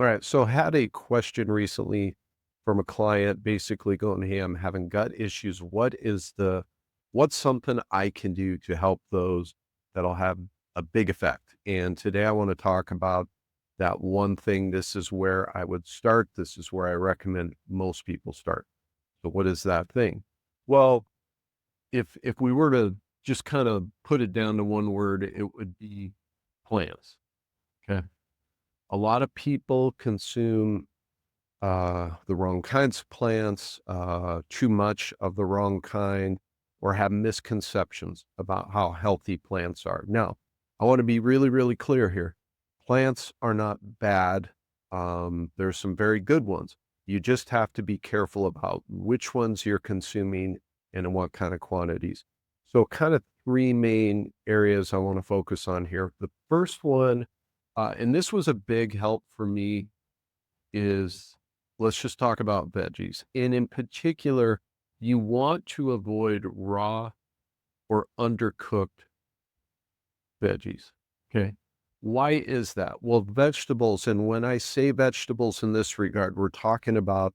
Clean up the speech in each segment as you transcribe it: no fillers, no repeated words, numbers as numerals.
All right. So had a question recently from a client basically going, "Hey, I'm having gut issues. What's something I can do to help those that'll have a big effect?" And today I want to talk about that one thing. This is where I would start. This is where I recommend most people start. So what is that thing? Well, if we were to just kind of put it down to one word, it would be plants. Okay. A lot of people consume the wrong kinds of plants, too much of the wrong kind, or have misconceptions about how healthy plants are. Now, I want to be really, really clear here. Plants are not bad. There's some very good ones. You just have to be careful about which ones you're consuming and in what kind of quantities. So, kind of three main areas I want to focus on here. The first one, and this was a big help for me, is let's just talk about veggies. And in particular, you want to avoid raw or undercooked veggies. Okay. Why is that? Well, vegetables, and when I say vegetables in this regard, we're talking about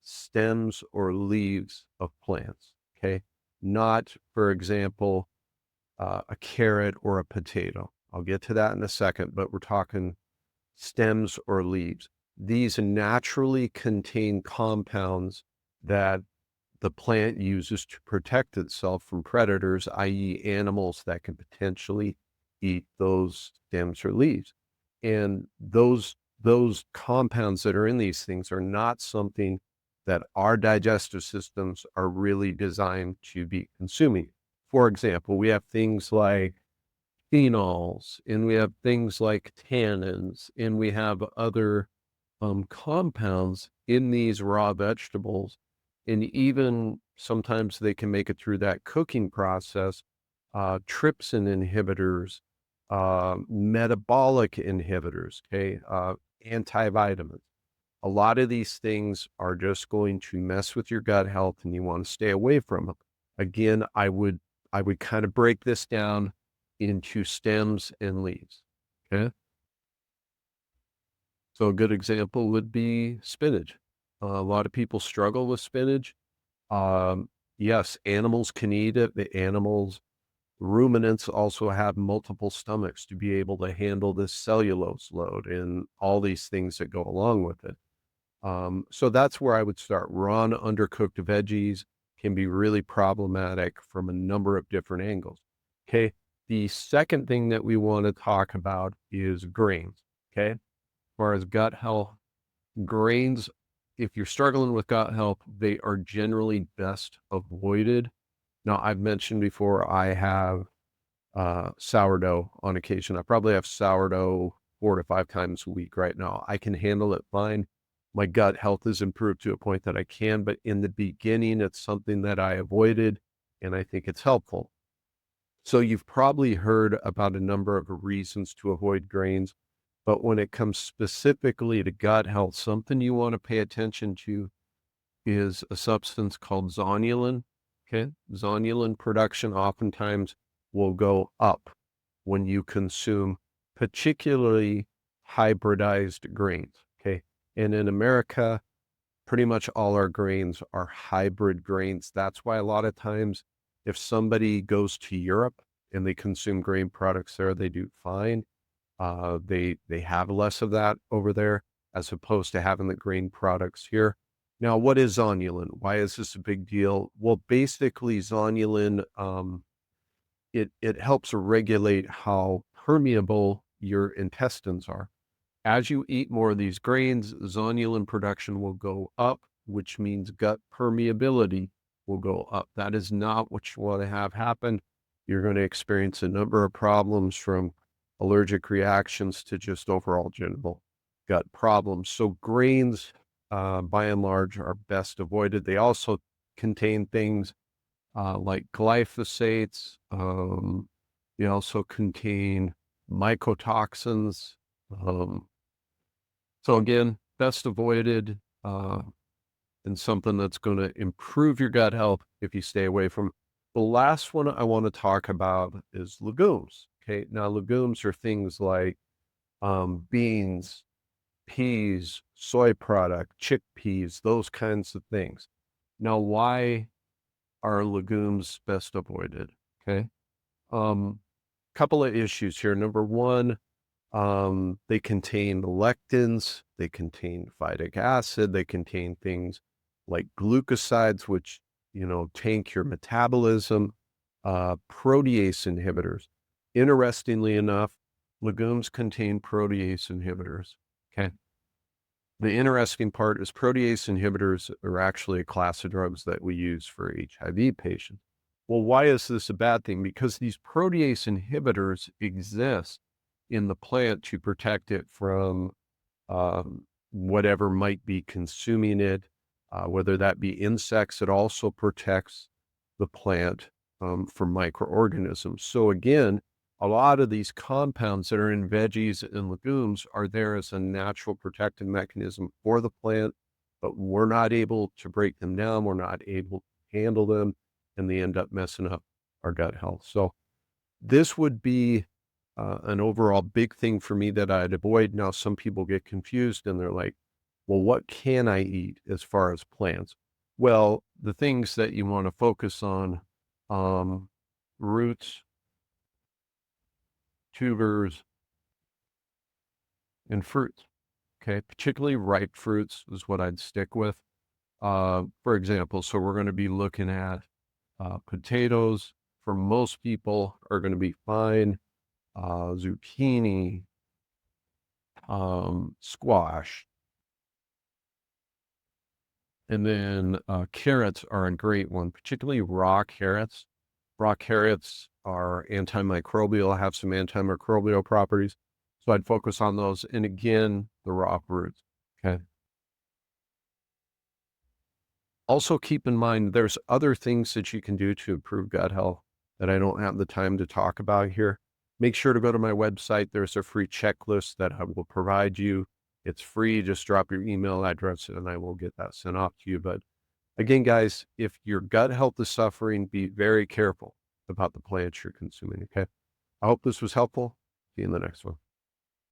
stems or leaves of plants. Okay. Not, for example, a carrot or a potato. I'll get to that in a second, but we're talking stems or leaves. These naturally contain compounds that the plant uses to protect itself from predators, i.e., animals that can potentially eat those stems or leaves. And those compounds that are in these things are not something that our digestive systems are really designed to be consuming. For example, we have things like phenols, and we have things like tannins, and we have other compounds in these raw vegetables. And even sometimes they can make it through that cooking process. Trypsin inhibitors, metabolic inhibitors, okay, antivitamins. A lot of these things are just going to mess with your gut health, and you want to stay away from them. Again, I would kind of break this down into stems and leaves. Okay. So a good example would be spinach. A lot of people struggle with spinach. Um, yes, animals can eat it. The animals, ruminants also have multiple stomachs to be able to handle this cellulose load and all these things that go along with it. So that's where I would start. Raw and undercooked veggies can be really problematic from a number of different angles. Okay. The second thing that we want to talk about is grains. Okay. As far as gut health, grains, if you're struggling with gut health, they are generally best avoided. Now, I've mentioned before, I have sourdough on occasion. I probably have sourdough 4 to 5 times a week right now. I can handle it fine. My gut health has improved to a point that I can, but in the beginning, it's something that I avoided, and I think it's helpful. So you've probably heard about a number of reasons to avoid grains, but when it comes specifically to gut health, something you want to pay attention to is a substance called zonulin. Okay. Zonulin production oftentimes will go up when you consume particularly hybridized grains. Okay. And in America, pretty much all our grains are hybrid grains. That's why a lot of times if somebody goes to Europe and they consume grain products there, they do fine. They have less of that over there as opposed to having the grain products here. Now, what is zonulin? Why is this a big deal? Well, basically, zonulin, it helps regulate how permeable your intestines are. As you eat more of these grains, zonulin production will go up, which means gut permeability will go up. That is not what you want to have happen. You're going to experience a number of problems from allergic reactions to just overall general gut problems. So grains, by and large, are best avoided. They also contain things like glyphosates. They also contain mycotoxins. Um, so again, best avoided, and something that's going to improve your gut health if you stay away from. The last one I want to talk about is legumes. Okay. Now, legumes are things like beans, peas, soy product, chickpeas, those kinds of things. Now, why are legumes best avoided? Okay. Um, Couple of issues here. Number one, they contain lectins, they contain phytic acid, they contain things like glucosides, which, tank your metabolism, protease inhibitors. Interestingly enough, legumes contain protease inhibitors. Okay. The interesting part is protease inhibitors are actually a class of drugs that we use for HIV patients. Well, why is this a bad thing? Because these protease inhibitors exist in the plant to protect it from whatever might be consuming it, whether that be insects. It also protects the plant from microorganisms. So again, a lot of these compounds that are in veggies and legumes are there as a natural protective mechanism for the plant, but we're not able to break them down. We're not able to handle them, and they end up messing up our gut health. So this would be an overall big thing for me that I'd avoid. Now, some people get confused and they're like, well, what can I eat as far as plants? Well, the things that you want to focus on, um, roots, tubers, and fruits. Okay. Particularly ripe fruits is what I'd stick with. For example, so we're going to be looking at potatoes for most people are going to be fine. Zucchini, squash, and then carrots are a great one, particularly raw carrots. Raw carrots are antimicrobial, have some antimicrobial properties. So I'd focus on those. And again, the raw fruits. Okay. Also keep in mind there's other things that you can do to improve gut health that I don't have the time to talk about here. Make sure to go to my website. There's a free checklist that I will provide you. It's free. Just drop your email address and I will get that sent off to you. But again, guys, if your gut health is suffering, be very careful about the plants you're consuming. Okay. I hope this was helpful. See you in the next one.